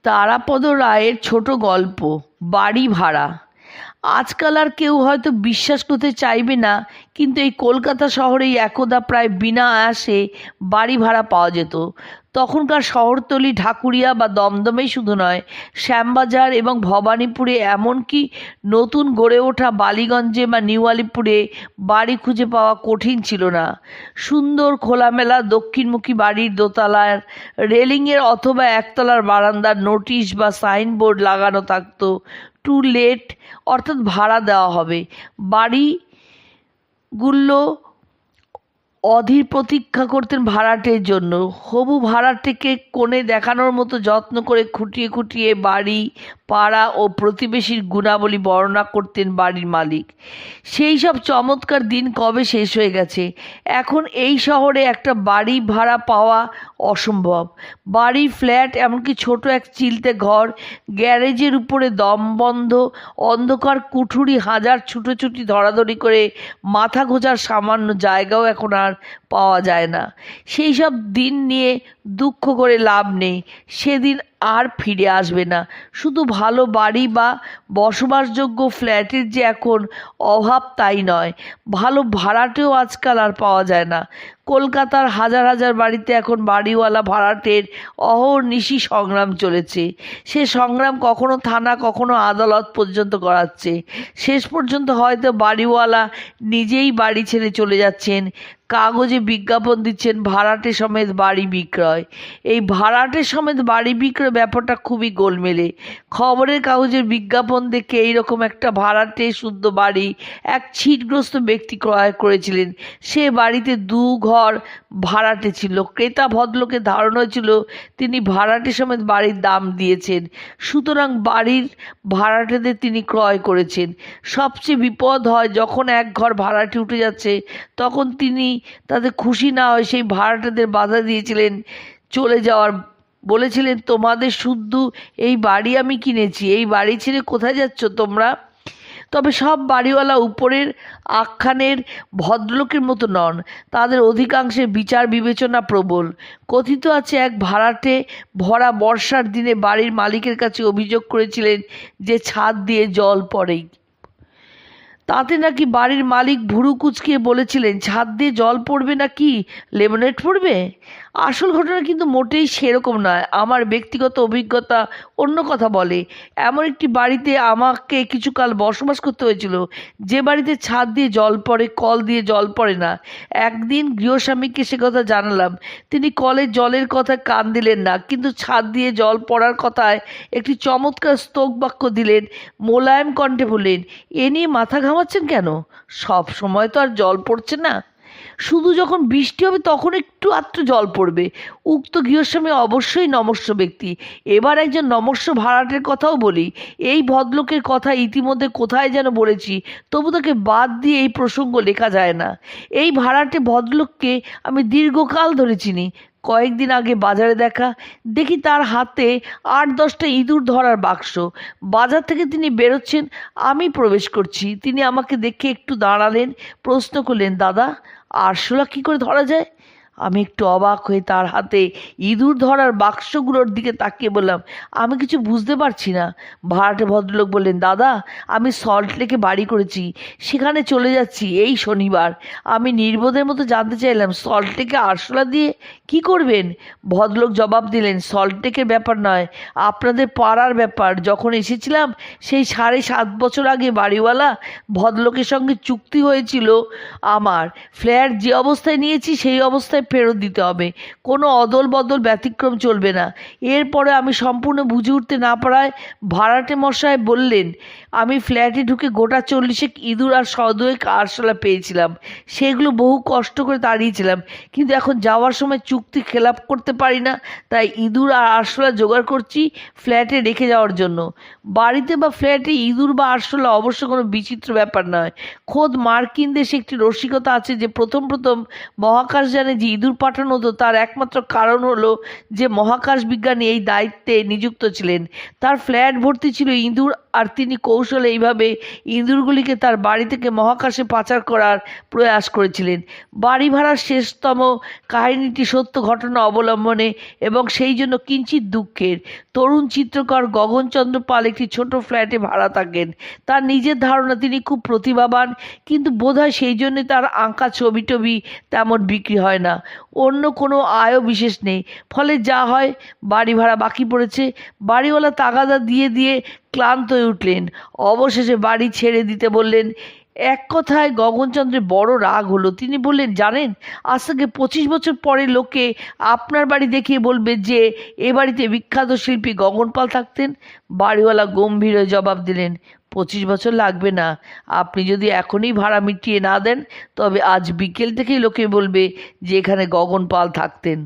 তারাপদ রায়ের ছোট গল্প বাড়ি ভাড়া। আজকাল আর কেউ হয়তো বিশ্বাস করতে চাইবে না, কিন্তু এই কলকাতা শহরেই একদা প্রায় বিনা আয়াসে বাড়ি ভাড়া পাওয়া যেত। তখনকার শহরতলি ঢাকুরিয়া বা দমদমেই শুধু নয়, শ্যামবাজার এবং ভবানীপুরে, এমনকি নতুন গড়ে ওঠা বালিগঞ্জে বা নিউ আলিপুরে বাড়ি খুঁজে পাওয়া কঠিন ছিল না। সুন্দর খোলামেলা দক্ষিণমুখী বাড়ির দোতলার রেলিংয়ের অথবা একতলার বারান্দার নোটিশ বা সাইনবোর্ড লাগানো থাকতো, টু লেট, অর্থাৎ ভাড়া দেওয়া হবে। বাড়িগুলো অধীর প্রতীক্ষা করতেন ভাড়াটের জন্য। হবু ভাড়াটেকে কোণে দেখানোর মতো যত্ন করে খুঁটিয়ে খুঁটিয়ে বাড়ি, পাড়া ও প্রতিবেশীর গুণাবলী বর্ণনা করতেন বাড়ির মালিক। সেই সব চমৎকার দিন কবে শেষ হয়ে গেছে। এখন এই শহরে একটা বাড়ি ভাড়া পাওয়া অসম্ভব। বাড়ি, ফ্ল্যাট, এমনকি ছোট এক চিলতে ঘর, গ্যারেজের উপরে দমবন্ধ অন্ধকার কুঠুরি, হাজার ছুটোছুটি ধরাধরি করে মাথা গোঁজার সামান্য জায়গাও এখন আর পাওয়া যায় না। সেই সব দিন নিয়ে দুঃখ করে লাভ নেই, সেদিন আর ফিরে আসবে না। শুধু ভালো বাড়ি বা বসবাসযোগ্য ফ্ল্যাটের যে এখন অভাব তাই নয়, ভালো ভাড়াটেও আজকাল আর পাওয়া যায় না। কলকাতার হাজার হাজার বাড়িতে এখন বাড়িওয়ালা ভাড়াটের অহর্নিশি সংগ্রাম চলেছে। সে সংগ্রাম কখনো থানা, কখনো আদালত পর্যন্ত গড়াচ্ছে। শেষ পর্যন্ত হয়তো বাড়িওয়ালা নিজেই বাড়ি ছেড়ে চলে যাচ্ছেন, কাগজে বিজ্ঞাপন দিচ্ছেন ভাড়াটে সমেত বাড়ি বিক্রয়। এই ভাড়াটে সমেত বাড়ি বিক্রয় ব্যাপারটা খুবই গোলমেলে। খবরের কাগজের বিজ্ঞাপন দেখে এইরকম একটা ভাড়াটে শুদ্ধ বাড়ি এক ছিটগ্রস্ত ব্যক্তি ক্রয় করেছিলেন। সে বাড়িতে 2 ঘর ভাড়াটে ছিল। ক্রেতা ভদ্রলোকের ধারণা ছিল তিনি ভাড়াটে সমেত বাড়ির দাম দিয়েছেন, সুতরাং বাড়ির ভাড়াটেদের তিনি ক্রয় করেছেন। সবচেয়ে বিপদ হয় যখন এক ঘর ভাড়াটে উঠে যাচ্ছে, তখন তিনি তাদের খুশি না হয় সেই ভাড়াটেদের বাধা দিয়েছিলেন চলে যাওয়ার। বলেছিলেন, তোমাদের শুদ্ধ এই বাড়ি আমি কিনেছি, এই বাড়ি ছেড়ে কোথায় যাচ্ছ তোমরা? তবে সব বাড়িওয়ালা উপরের আখ্যানের ভদ্রলোকের মতো নন। তাদের অধিকাংশের বিচার বিবেচনা প্রবল। কথিত আছে, এক ভাড়াটে ভরা বর্ষার দিনে বাড়ির মালিকের কাছে অভিযোগ করেছিলেন যে ছাদ দিয়ে জল পড়ে। তাতে নাকি বাড়ির মালিক ভুরু কুঁচকিয়ে বলেছিলেন, ছাদ দিয়ে জল পড়বে নাকি লেমনেড পড়বে? আসল ঘটনা কিন্তু মোটেই সেরকম নয়। আমার ব্যক্তিগত অভিজ্ঞতা অন্য কথা বলে। এমন একটি বাড়িতে আমাকে কিছুকাল বসবাস করতে হয়েছিল, যে বাড়িতে ছাদ দিয়ে জল পড়ে, কল দিয়ে জল পড়ে না। একদিন গৃহস্বামীকে সে কথা জানালাম। তিনি কলের জলের কথায় কান দিলেন না, কিন্তু ছাদ দিয়ে জল পড়ার কথায় একটি চমৎকার স্তোক বাক্য দিলেন। মোলায়েম কণ্ঠে বললেন, এ নিয়ে মাথা ঘামাচ্ছেন কেন? সব সময় তো আর জল পড়ছে না, শুধু যখন বৃষ্টি হবে তখন একটু আধটু জল পড়বে। উক্ত গৃহস্বামী অবশ্যই নমস্য ব্যক্তি। এবার একজন নমস্য ভাড়াটের কথাও বলি। এই ভদ্রলোকের কথা ইতিমধ্যে কোথায় যেন বলেছি, তবু তাকে বাদ দিয়ে এই প্রসঙ্গ লেখা যায় না। এই ভাড়াটে ভদ্রলোককে আমি দীর্ঘকাল ধরে চিনি। কয়েকদিন আগে বাজারে দেখি তার হাতে 8-10টা ইঁদুর ধরার বাক্স। বাজার থেকে তিনি বেরোচ্ছেন, আমি প্রবেশ করছি। তিনি আমাকে দেখে একটু দাঁড়ালেন, প্রশ্ন করলেন, দাদা, আরশোলা কী করে ধরা যায়? আমি একটু অবাক হয়ে তার হাতে ইঁদুর ধরার বাক্সগুলোর দিকে তাকিয়ে বললাম, আমি কিছু বুঝতে পারছি না। ভাড়াটে ভদ্রলোক বললেন, দাদা, আমি সল্টলেকে বাড়ি করেছি, সেখানে চলে যাচ্ছি এই শনিবার। আমি নির্বোধের মতো জানতে চাইলাম, সল্টলেকে আরশোলা দিয়ে কি করবেন? ভদ্রলোক জবাব দিলেন, সল্টলেকের ব্যাপার নয়, আপনাদের পাড়ার ব্যাপার। যখন এসেছিলাম সেই 7.5 বছর আগে বাড়িওয়ালা ভদ্রলোকের সঙ্গে চুক্তি হয়েছিল আমার ফ্ল্যাট যে অবস্থায় নিয়েছি সেই অবস্থায় ফেরত দিতে হবে, কোনো অদল বদল ব্যতিক্রম চলবে না। এরপরে আমি সম্পূর্ণ বুঝে উঠতে না পারায় ভাড়াটে মশাই বললেন, আমি ফ্ল্যাটে ঢুকে গোটা 40 ইঁদুর আর 100 আরশোলা পেয়েছিলাম। সেগুলো বহু কষ্ট করে তাড়িয়েছিলাম, কিন্তু এখন যাওয়ার সময় চুক্তি খেলাপ করতে পারি না, তাই ইঁদুর আর আরশোলা জোগাড় করছি ফ্ল্যাটে রেখে যাওয়ার জন্য। বাড়িতে বা ফ্ল্যাটে ইঁদুর বা আরশোলা অবশ্য কোনো বিচিত্র ব্যাপার নয়। খোদ মার্কিন দেশে একটি রসিকতা আছে যে প্রথম মহাকাশযানে যে ইঁদুর পাঠানো হতো তার একমাত্র কারণ হলো যে মহাকাশ বিজ্ঞানী এই দায়িত্বে নিযুক্ত ছিলেন। তার ফ্ল্যাট ভর্তি ছিল ইঁদুর, আর তিনি কৌশলে এইভাবে ইঁদুরগুলিকে তার বাড়ি থেকে মহাকাশে পাচার করার প্রয়াস করেছিলেন। বাড়ি ভাড়ার শেষতম কাহিনীটি সত্য ঘটনা অবলম্বনে এবং সেই জন্য কিঞ্চিত দুঃখের। তরুণ চিত্রকর গগনচন্দ্র পাল একটি ছোট ফ্ল্যাটে ভাড়া থাকেন। তার নিজের ধারণা তিনি খুব প্রতিভাবান, কিন্তু বোধহয় সেই জন্যে তার আঁকা ছবি টবি তেমন বিক্রি হয় না। অন্য কোনো আয়ও বিশেষ নেই, ফলে যা হয়, বাড়ি ভাড়া বাকি পড়েছে। বাড়িওয়ালা তাগাদা দিয়ে দিয়ে ক্লান্ত হয়ে উঠলেন, অবশেষে বাড়ি ছেড়ে দিতে বললেন। এক কথায় গগনচন্দ্রের বড় রাগ হলো। তিনি বললেন, জানেন, আজ থেকে 25 বছর পরে লোকে আপনার বাড়ি দেখিয়ে বলবে যে এ বাড়িতে বিখ্যাত শিল্পী গগন পাল থাকতেন। বাড়িওয়ালা গম্ভীর হয়ে জবাব দিলেন, 25 বছর লাগবে না। আপনি যদি এখনই ভাড়া মিটিয়ে না দেন, তবে আজ বিকেল থেকেই লোকে বলবে যে এখানে গগন পাল থাকতেন।